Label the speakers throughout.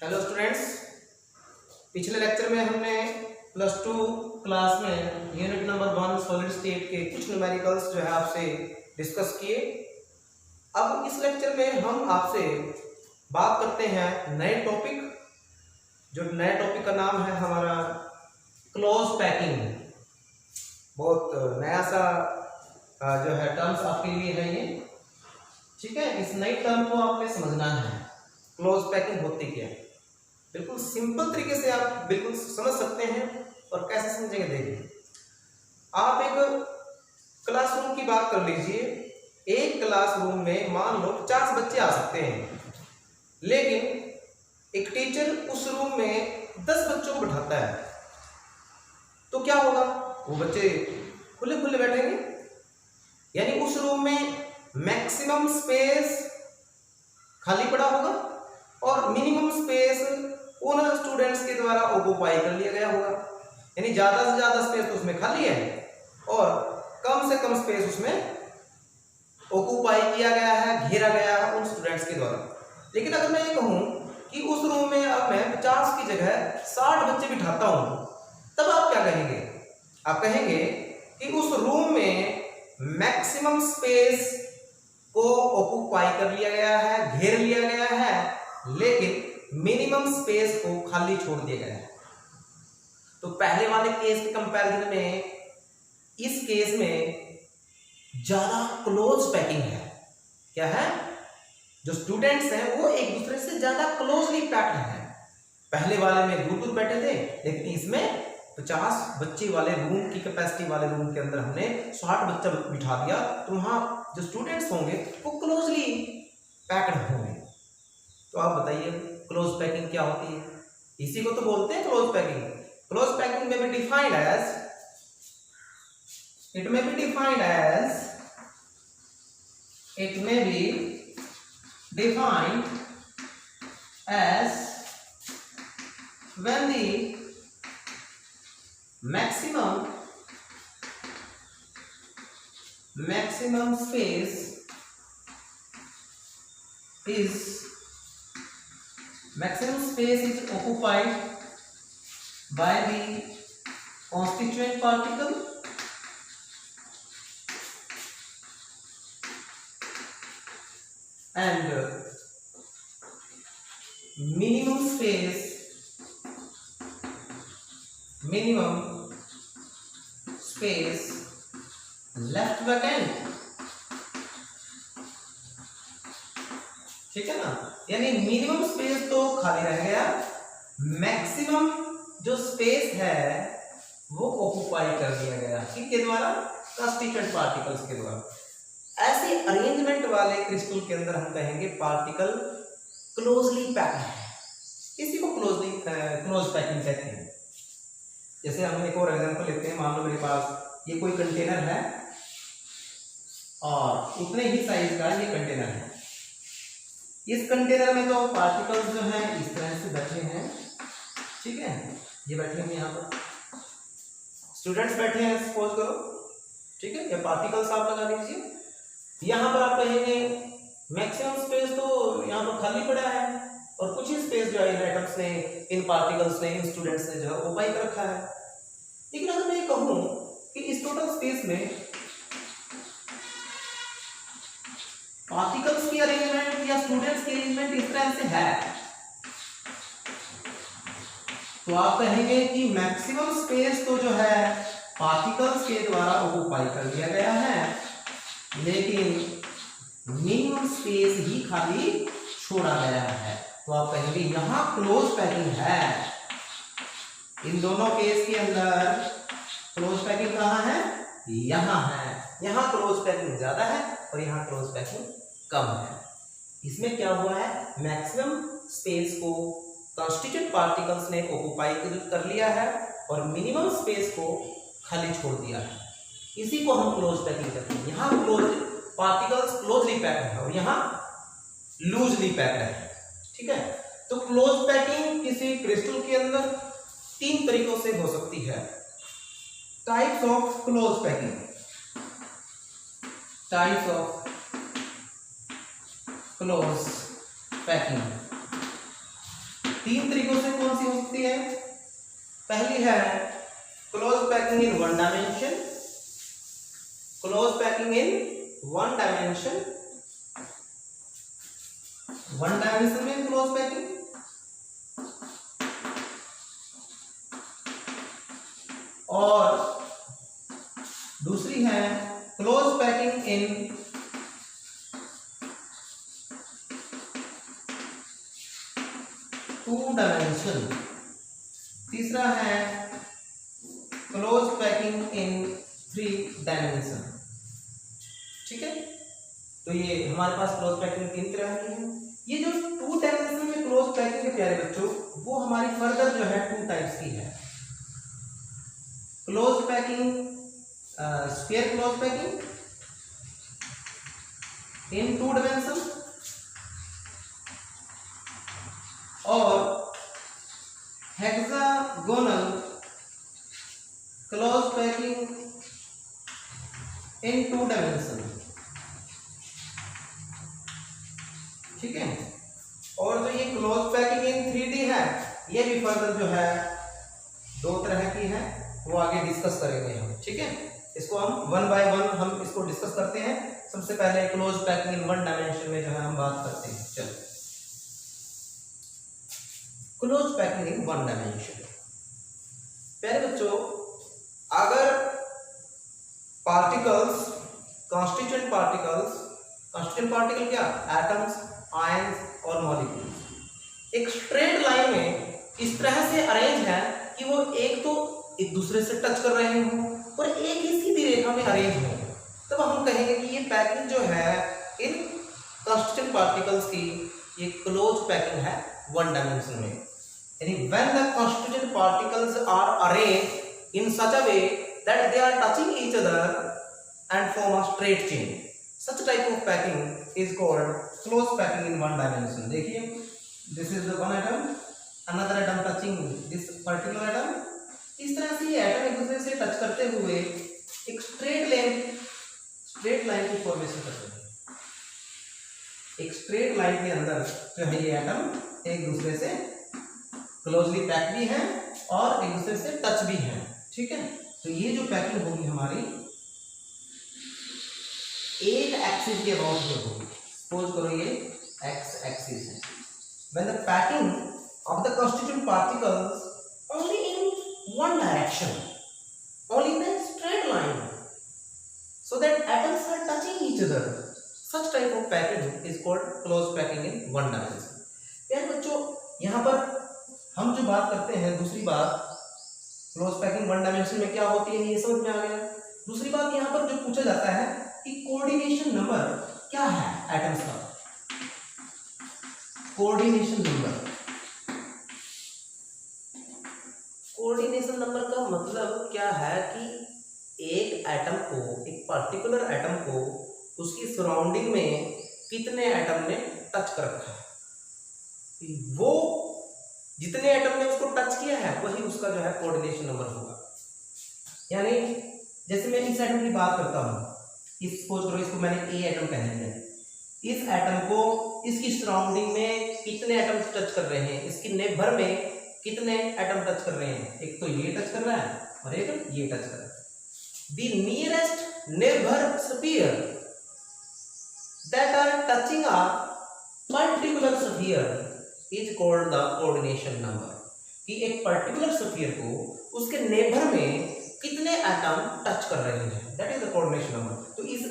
Speaker 1: Hello students, पिछले lecture में हमने प्लस टू क्लास में यूनिट नंबर 1 सॉलिड स्टेट के कुछ न्यूमेरिकल्स जो है आपसे डिस्कस किए। अब इस लेक्चर में हम आपसे बात करते हैं नए टॉपिक। जो नए टॉपिक का नाम है हमारा क्लोज पैकिंग। बहुत नया सा जो है टर्म्स आपके लिए है ये, ठीक है। इस नई टर्म को आपने समझना है, क्लोज पैकिंग होती क्या है। बिल्कुल सिंपल तरीके से आप बिल्कुल समझ सकते हैं। और कैसे समझेंगे देखिए, आप एक क्लासरूम की बात कर लीजिए। एक क्लासरूम में मान लो 50 बच्चे आ सकते हैं, लेकिन एक टीचर उस रूम में 10 बच्चों को बिठाता है, तो क्या होगा, वो बच्चे खुले खुले बैठेंगे। यानी उस रूम में मैक्सिमम स्पेस खाली पड़ा होगा और मिनिमम स्पेस उन स्टूडेंट्स के द्वारा ऑक्युपाई कर लिया गया होगा। यानी ज्यादा से ज्यादा स्पेस तो उसमें खाली है और कम से कम स्पेस उसमें ऑक्युपाई किया गया है, घेरा गया है उन स्टूडेंट्स के द्वारा। लेकिन अगर मैं ये कहूं कि उस रूम में अब मैं 50 की जगह 60 बच्चे बिठाता हूं, तब आप क्या कहेंगे? आप कहेंगे कि उस रूम में मैक्सिमम स्पेस को ऑक्युपाई कर लिया गया है, घेर लिया गया है, लेकिन मिनिमम स्पेस को खाली छोड़ दिया गया है। तो पहले वाले केस के कंपैरिजन में इस केस में ज्यादा क्लोज पैकिंग है। क्या है? जो स्टूडेंट्स हैं वो एक दूसरे से ज्यादा क्लोजली पैक्ड हैं। पहले वाले में दूर दूर बैठे थे, लेकिन इसमें 50 बच्चे वाले रूम की कैपेसिटी वाले रूम के अंदर हमने 60 बच्चा बिठा दिया, तो वहां जो स्टूडेंट्स होंगे वो क्लोजली पैक्ड होंगे। तो आप बताइए क्लोज पैकिंग क्या होती है? इसी को तो बोलते हैं क्लोज पैकिंग। क्लोज पैकिंग में भी defined as it may be defined as when the maximum space is occupied by the constituent particle and minimum space left vacant। ठीक है ना? यानी मिनिमम स्पेस तो खाली रह गया, मैक्सिमम जो स्पेस है वो ऑक्युपाई कर दिया गया किसके द्वारा? कंस्टिट्यूएंट पार्टिकल्स के द्वारा। ऐसे अरेंजमेंट वाले क्रिस्टल के अंदर हम कहेंगे पार्टिकल क्लोजली पैक्ड है। इसी को क्लोज पैकिंग कहते हैं। जैसे हम एक और एग्जांपल लेते हैं। मान लो मेरे पास ये कोई कंटेनर है और उतने ही साइज का ये कंटेनर है। इस कंटेनर में तो पार्टिकल्स जो हैं इस तरह से बैठे हैं, ठीक है। ये बैठे हैं, यहाँ पर स्टूडेंट्स बैठे हैं सपोज करो, ठीक है। ये पार्टिकल्स आप लगा लीजिए। यहाँ पर आप कहेंगे मैक्सिमम स्पेस तो यहाँ पर खाली पड़ा है और कुछ ही स्पेस जो है इन एटम्स ने, इन पार्टिकल्स ने, इन स्टूडेंट्स ने जो है ऑक्युपाई कर रखा है। लेकिन अगर मैं ये कहूँ कि इस टोटल स्पेस में पार्टिकल्स की अरेंजमेंट या स्टूडेंट्स की अरेंजमेंट इस तरह से है, तो आप कहेंगे कि मैक्सिमम स्पेस तो जो है पार्टिकल्स के द्वारा ऑक्युपाई कर लिया गया है, लेकिन मिनिमम स्पेस ही खाली छोड़ा गया है। तो आप कहेंगे यहां क्लोज पैकिंग है। इन दोनों केस के अंदर क्लोज पैकिंग कहां है? यहां है। यहां क्लोज पैकिंग ज्यादा है और यहां क्लोज पैकिंग कम है। इसमें क्या हुआ है? मैक्सिमम स्पेस को कंस्टिट्यूएंट पार्टिकल्स ने ऑक्युपाई कर लिया है और मिनिमम स्पेस को खाली छोड़ दिया है। इसी को हम क्लोज पैकिंग कहते हैं। यहाँ क्लोज पार्टिकल्स क्लोजली पैक्ड है और यहाँ लूजली पैक्ड है, ठीक है। तो क्लोज पैकिंग किसी क्रिस्टल के अंदर 3 तरीकों से हो सकती है। Types of close packing. Types of close packing. तीन तरीकों से कौन सी हो सकती है? पहली है close packing in one dimension, close packing in one dimension, one dimension में क्लोज पैकिंग, और दूसरी है close packing in two dimension, तीसरा है close packing in three dimension. ठीक है, तो ये हमारे पास क्लोज पैकिंग तीन तरह की है। ये जो टू डायमेंशन में क्लोज पैकिंग है प्यारे बच्चों, वो हमारी फर्दर जो है टू टाइप्स की है। Close packing, sphere close packing in two dimension, और hexagonal close packing in two dimension. ठीक है, और जो ये क्लोज पैकिंग इन 3D है, ये भी फर्दर जो है दो तरह की है, वो आगे डिस्कस करेंगे हम। ठीक है, इसको हम वन बाय वन हम इसको डिस्कस करते हैं। सबसे पहले close packing in one dimension में जो है हम बात करते हैं। चलो, close packing in one dimension. पहले बच्चों, अगर पार्टिकल्स, कॉन्स्टिट्यूएंट पार्टिकल क्या? एटम्स, आयंस और मॉलिक्यूल्स एक स्ट्रेट लाइन में इस तरह से अरेंज है कि वो एक तो एक दूसरे से टच कर रहे हों और एक ही सीधी रेखा में अरेंज हो, तब हम कहेंगे कि ये पैकिंग जो है इन कॉन्स्टिट्यूएंट पार्टिकल्स की, ये क्लोज पैकिंग है वन डायमेंशन में। यानी when the constituent particles are arranged in such a way that they are touching each other and form a straight chain, such type of packing is called close packing in one dimension। देखिए, this is the one atom, another atom touching this particular atom। इस तरह से ये atom एक दूसरे से touch करते हुए एक स्ट्रेट लाइन की फॉर्मेशन करते हैं। एक स्ट्रेट लाइन के अंदर जो है ये एटम एक दूसरे से क्लोजली पैक भी है और एक दूसरे से टच भी है। ठीक है, तो ये जो पैकिंग होगी हमारी एक एक्सिस के अबाउट में होगी। सपोज करो ये एक्स एक्सिस है। When the packing of the constituent particles only in one direction, only in a straight line, so that atoms are touching each other, such type of packing is called close packing in one dimension। यार बच्चों, यहाँ पर हम जो बात करते हैं, दूसरी बात क्लोज पैकिंग वन डायमेंशन में क्या होती है, ये समझ में आ गया। दूसरी बात यहाँ पर जो पूछा जाता है कि कोऑर्डिनेशन नंबर क्या है एटम्स का। कोऑर्डिनेशन नंबर का मतलब क्या है कि एक एटम को, एक पर्टिकुलर एटम को उसकी सराउंडिंग में कितने एटम ने टच कर रखा है, वो जितने एटम ने उसको टच किया है वही उसका जो है कोऑर्डिनेशन नंबर होगा। यानी जैसे मैं इस एटम की बात करता हूँ, सपोज करो इसको मैंने ए एटम कह दिया, इस एटम को इसकी सराउंडिंग में कितने एटम टच कर रहे हैं, इसकी नेबर में कितने एटम टच कर रहे हैं, एक तो ये टच कर रहा है और एक ये टच कर रहा है। The nearest neighbour sphere that are touching a particular sphere is called the coordination number. कि एक पर्टिकुलर स्फीयर को उसके नेबर में कितने एटम टच कर रहे हैं, that is the coordination number. तो इस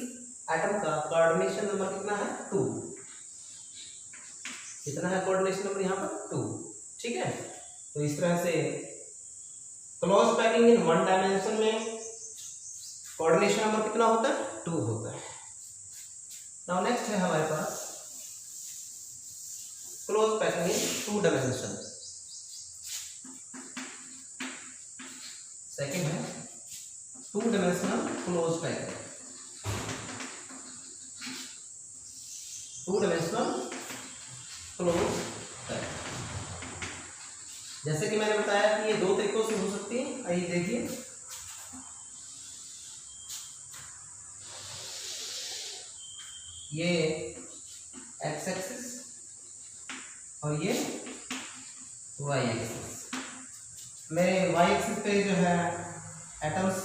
Speaker 1: एटम का कोऑर्डिनेशन नंबर कितना है? 2। कितना है कोऑर्डिनेशन नंबर यहाँ पर? 2। ठीक है, तो इस तरह से close packing in one dimension में कोऑर्डिनेशन नंबर कितना होता है? 2 होता है। नाउ नेक्स्ट है हमारे पास close packing in two dimension. Second है two dimensional close packing. Two dimensional close packing, जैसे कि मैंने बताया कि ये दो तरीकों से हो सकती है। आइए देखिए, ये एक्स एक्सिस और ये वाई एक्सिस, मेरे वाई एक्सिस पे जो है एटम्स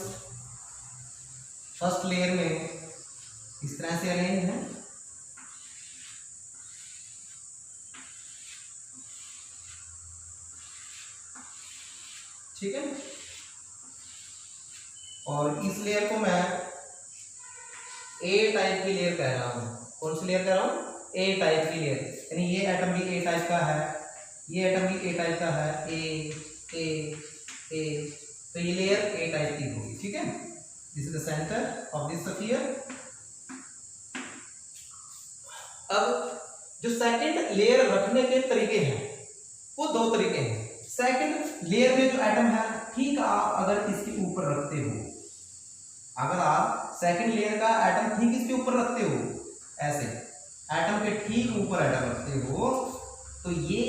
Speaker 1: फर्स्ट लेयर में इस तरह से अरेंज है, ठीक है। और इस लेयर को मैं ए टाइप की लेयर कह रहा हूं। कौन सी लेयर कह रहा हूं? ए टाइप की लेयर, यानी ये एटम भी ए टाइप का है, ये एटम भी ए टाइप का है, ए, तो ये लेयर ए टाइप की होगी, ठीक है। This is the centre of this sphere. अब जो सेकंड लेयर रखने के तरीके हैं वो दो तरीके हैं। सेकंड लेयर में जो एटम है, ठीक आप अगर इसके ऊपर रखते हो, अगर आप सेकंड लेयर का एटम ठीक इसके ऊपर रखते हो, ऐसे एटम के ठीक ऊपर एटम रखते हो, तो ये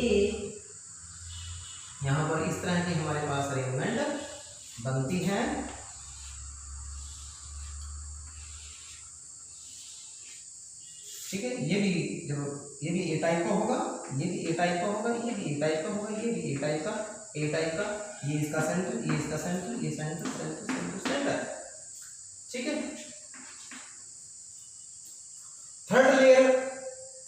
Speaker 1: यहां पर इस तरह की हमारे पास अरेंजमेंट बनती है। ठीक है, ये भी जब ये भी ए टाइप का होगा, ये भी ए टाइप का होगा, ये भी ए टाइप का होगा, ये भी ए टाइप का, ए टाइप का, ये इसका सेंटर, ये इसका सेंटर, ये सेंटर सेंटर सेंटर सेंटर, ठीक है। Third layer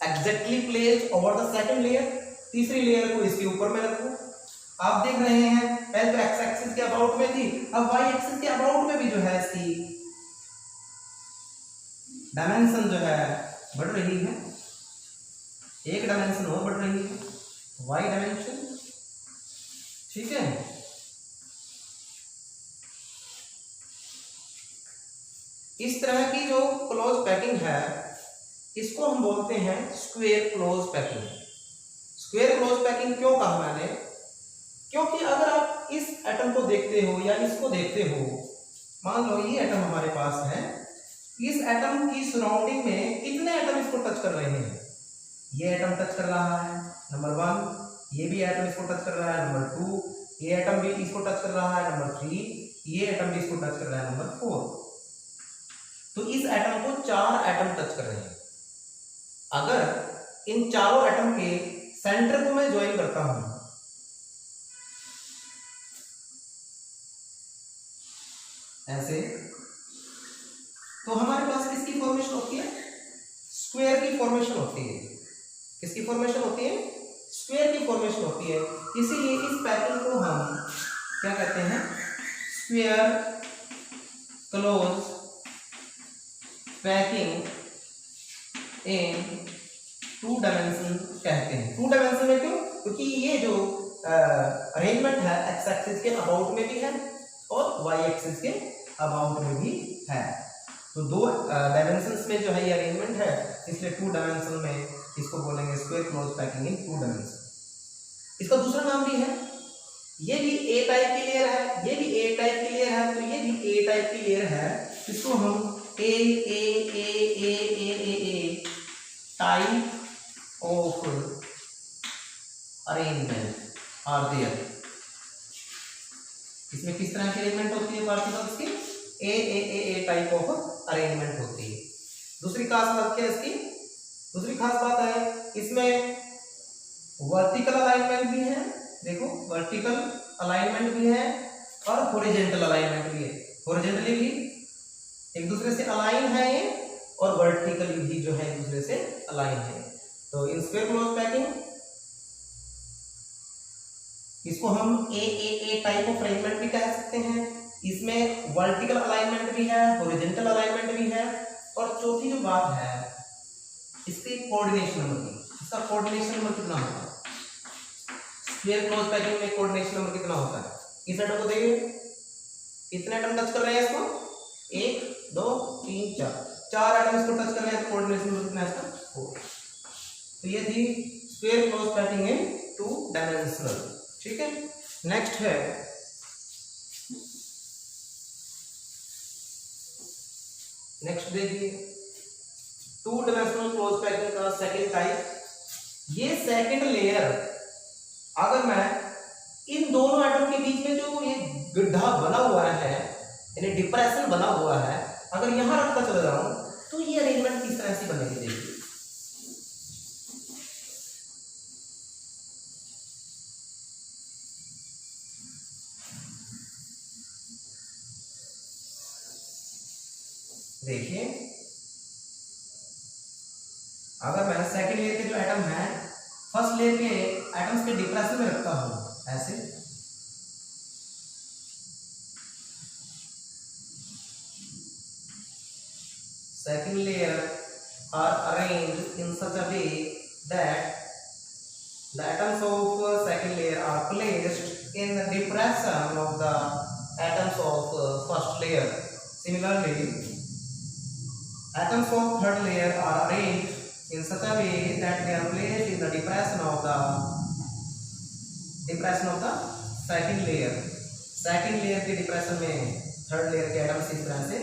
Speaker 1: exactly placed over the second layer, तीसरी लेयर को इसके ऊपर में रखो। आप देख रहे हैं पहले तो एक्स एक्सिस के अबाउट में थी, अब वाई एक्सिस के अबाउट में भी जो है इसकी डायमेंशन जो है बढ़ रही है, एक डायमेंशन और बढ़ रही है, वाई डायमेंशन, ठीक है। इस तरह की जो क्लोज पैकिंग है इसको हम बोलते हैं square close packing. Square close packing क्यों कहा मैंने? क्योंकि अगर आप इस एटम को देखते हो या इसको देखते हो, मान लो ये एटम हमारे पास है, इस एटम की सराउंडिंग में कितने एटम इसको टच कर रहे हैं? ये एटम टच कर रहा है नंबर 1, ये भी एटम इसको टच कर रहा है नंबर 2, ये एटम भी इसको टच कर रहा है नंबर 3, ये एटम भी इसको टच कर रहा है नंबर 4। तो इस एटम को 4 एटम टच कर रहे हैं। अगर इन चारों एटम के सेंटर को मैं ज्वाइन करता हूं, ऐसे, तो हमारे पास किसकी फॉर्मेशन होती है? स्क्वायर की फॉर्मेशन होती है। किसकी फॉर्मेशन होती है? स्क्वायर की फॉर्मेशन होती है। इसीलिए इस पैटर्न को हम क्या कहते हैं? स्क्वायर क्लोज पैकिंग इन 2 डायमेंशन कहते हैं। 2 डायमेंशन में क्यों? क्योंकि ये जो अरेंजमेंट है एक्स एक्सिस के अबाउट में भी है और वाई एक्सिस के अबाउट में भी है। तो 2 डायमेंशंस में जो है ये अरेंजमेंट है, इसलिए 2 डायमेंशन में इसको बोलेंगे स्क्वायर क्लोज पैकिंग इन 2 डायमेंशन। इसका दूसरा नाम भी है, ये भी ए टाइप की लेयर है, ये भी ए टाइप की लेयर है, तो ये भी ए टाइप की लेयर है। इसको हम A type of arrangement are there. इसमें किस तरह की अरेंजमेंट होती है पार्टिकल्स की? ए टाइप ऑफ अरेंजमेंट होती है। दूसरी खास बात क्या है इसकी? दूसरी खास बात है इसमें वर्टिकल अलाइनमेंट भी है, देखो वर्टिकल अलाइनमेंट भी है और हॉरिजॉन्टल अलाइनमेंट भी है। हॉरिजॉन्टली भी एक दूसरे से अलाइन है ये, और वर्टिकली भी जो है एक दूसरे से अलाइन है। तो इन स्क्वायर क्लोज पैकिंग इसको हम ए टाइप ऑफ अरेंजमेंट भी कह सकते हैं। इसमें वर्टिकल अलाइनमेंट भी है, हॉरिजॉन्टल अलाइनमेंट भी है, और चौथी जो बात है इसकी कोऑर्डिनेशन नंबर की। इसका कोऑर्डिनेशन नंबर कितना होता है? स्क्वायर क्लोज पैकिंग में कोऑर्डिनेशन नंबर कितना होता है? इस एटम को देखिए कितने एटम टच कर रहे हैं इसको? 1 2 3 4 एटम इसको टच कर रहे हैं, तो कोऑर्डिनेशन नंबर कितना है इसका? 4। तो ये थी स्क्वायर क्लोज पैकिंग इन 2 डायमेंशनल, ठीक है। नेक्स्ट है नेक्स्ट देखिए 2 डायमेंशनल क्लोज पैकिंग का सेकंड टाइप। ये सेकंड लेयर अगर मैं इन दोनों एटम के बीच में जो ये गड्ढा बना हुआ है, यानी डिप्रेशन बना हुआ है, अगर यहां रखता चला जाऊं तो ये अरेंजमेंट किस तरह से बनेगी देखिए। देखिए अगर मैं सेकंड लेयर के जो एटम है फर्स्ट लेयर के एटम्स के डिप्रेशन में रखता हूं ऐसे, second layer are arranged in such a way that the atoms of second layer are placed in the depression of the atoms of first layer. Similarly, atoms of third layer are arranged in such a way that they are placed in the depression of the second layer. second layer के depression में third layer के atoms इस तरह से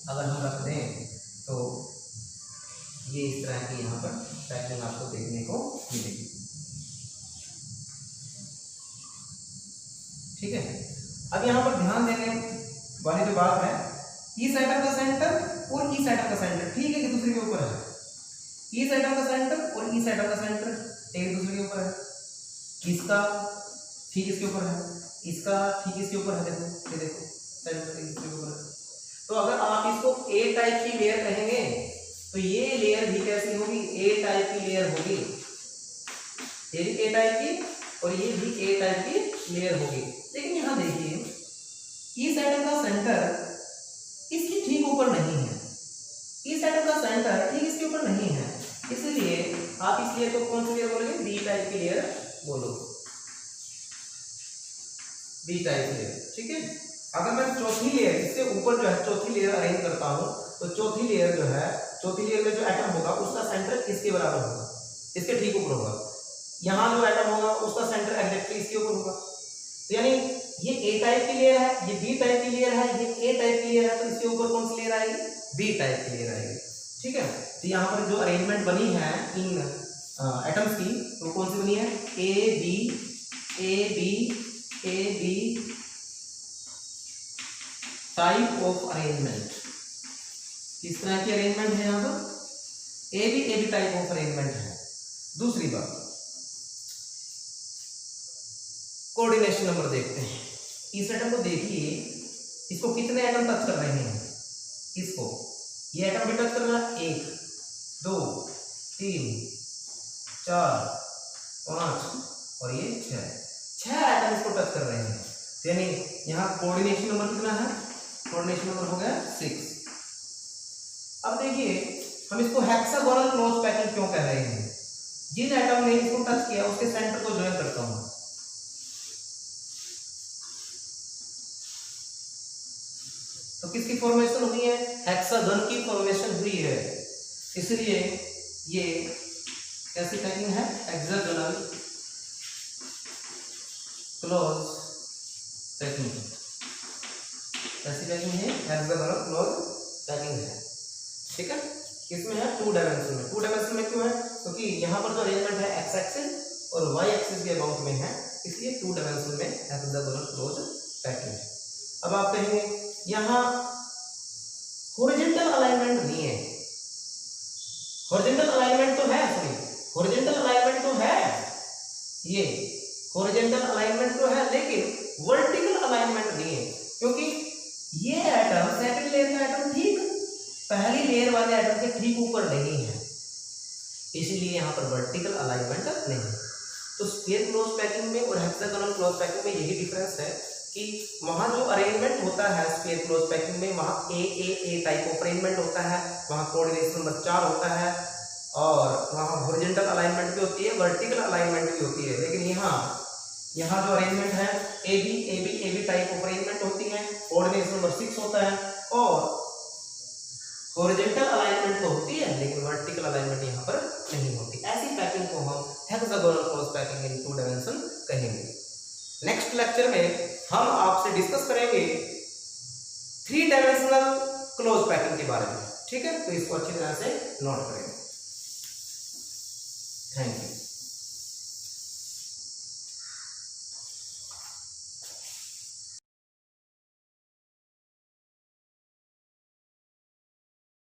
Speaker 1: अगर हम रख दें तो ये इस तरह की यहाँ पर पैटर्न आपको देखने को मिलेगी। ठीक है, अब यहाँ पर ध्यान देने वाली जो बात है, इस एटम का सेंटर और इस एटम का सेंटर ठीक है कि दूसरे के ऊपर है, इस एटम का सेंटर और इस एटम का सेंटर एक दूसरे के ऊपर है, इसका ठीक इसके ऊपर है, इसका ठीक इसके ऊपर है, देखो ये देखो सेंटर इसके ऊपर है। तो अगर आप इसको ए टाइप की लेयर कहेंगे तो ये लेयर भी कैसी होगी, ए टाइप की लेयर होगी, ये भी ए टाइप की और ये भी ए टाइप की लेयर होगी। लेकिन यहाँ देखिए इस एटम का सेंटर इसके ठीक ऊपर नहीं है, इस एटम का सेंटर ठीक इसके ऊपर नहीं है, इसलिए आप इस लेयर को कौन सी लेयर बोलोगे, बी टाइप की लेयर बोलो, बी टाइप की लेयर। ठीक है, अगर मैं चौथी लेयर इससे ऊपर जो है चौथी लेयर अरेंज करता हूं तो चौथी लेयर जो है, चौथी लेयर में जो एटम होगा उसका सेंटर किसके बराबर होगा, इसके ठीक ऊपर होगा। यहाँ जो एटम होगा उसका सेंटर एग्जैक्टली इसके ऊपर होगा। तो यानी ये ए टाइप की लेयर है, ये बी टाइप की लेयर है, ये ए टाइप की लेयर है, तो इसके ऊपर कौन सी लेयर आएगी, बी टाइप की लेयर आएगी। ठीक है, तो यहाँ पर जो अरेंजमेंट बनी है इन एटम्स की तो कौन सी बनी है, A B A B A B type of arrangement. किस तरह की अरेंजमेंट है यहाँ पर, A B type of arrangement है। दूसरी बात, कोऑर्डिनेशन नंबर देखते हैं। इस एटम को देखिए, इसको कितने एटम टच कर रहे हैं, इसको ये एटम भी टच कर रहा है, 1 2 3 4 5 और ये 6 एटम इसको टच कर रहे हैं। यानी यहाँ कोऑर्डिनेशन नंबर कितना है, कोऑर्डिनेशन नंबर हो गया 6। अब देखिए हम इसको हेक्सागोनल क्लोज पैकिंग क्यों कह रहे हैं, जिन एटम ने इसको टच किया उसके सेंटर को ज्वाइन करता हूं, तो किसकी फॉर्मेशन हुई है, हेक्सागन की फॉर्मेशन हुई है, इसलिए ये कैसी पैकिंग है, हेक्सागोनल क्लोज पैकिंग। कैसी पैकिंग है, हेक्सागोनल क्लोज पैकिंग है। ठीक है, इसमें है 2 डायमेंशन में। 2 डायमेंशन में क्यों है, क्योंकि यहाँ पर जो अरेंजमेंट है एक्स एक्सिस और वाई एक्सिस के अबाउट में है, इसलिए 2 डायमेंशन में हेक्सागोनल क्लोज पैकिंग है। अब आप कहेंगे यहाँ हॉरिजॉन्टल अलाइनमेंट नहीं है, हॉरिजॉन्टल अलाइनमेंट तो है, सॉरी हॉरिजॉन्टल अलाइनमेंट तो है, ये हॉरिजॉन्टल अलाइनमेंट तो है, लेकिन वर्टिकल अलाइनमेंट नहीं है, क्योंकि ये एटम सेकंड लेयर का एटम ठीक पहली लेयर वाले एटम के ठीक ऊपर नहीं है, इसलिए यहाँ पर वर्टिकल अलाइनमेंट नहीं है। तो स्फीयर क्लोज पैकिंग में और हेक्सागोनल क्लोज पैकिंग में यही डिफरेंस है कि वहाँ जो अरेंजमेंट होता है स्फीयर क्लोज पैकिंग में, वहाँ ए टाइप ऑफ अरेंजमेंट होता है, वहाँ कोऑर्डिनेशन नंबर 4 होता है और वहाँ हॉरिजॉन्टल अलाइनमेंट भी होती है, वर्टिकल अलाइनमेंट भी होती है। लेकिन यहाँ जो अरेंजमेंट है A B type of arrangement होती है, कोऑर्डिनेशन नंबर 6 होता है और हॉरिजॉन्टल अलाइनमेंट तो होती है लेकिन वर्टिकल अलाइनमेंट यहाँ पर नहीं होती। ऐसी पैकिंग को हम हेक्सागोनल क्लोज पैकिंग इन 2 डायमेंशन कहेंगे। नेक्स्ट लेक्चर में हम आपसे डिस्कस करेंगे 3 डायमेंशनल क्लोज पैकिंग के बारे में। ठीक है, तो इसको अच्छी तरह से नोट करें। Thank you.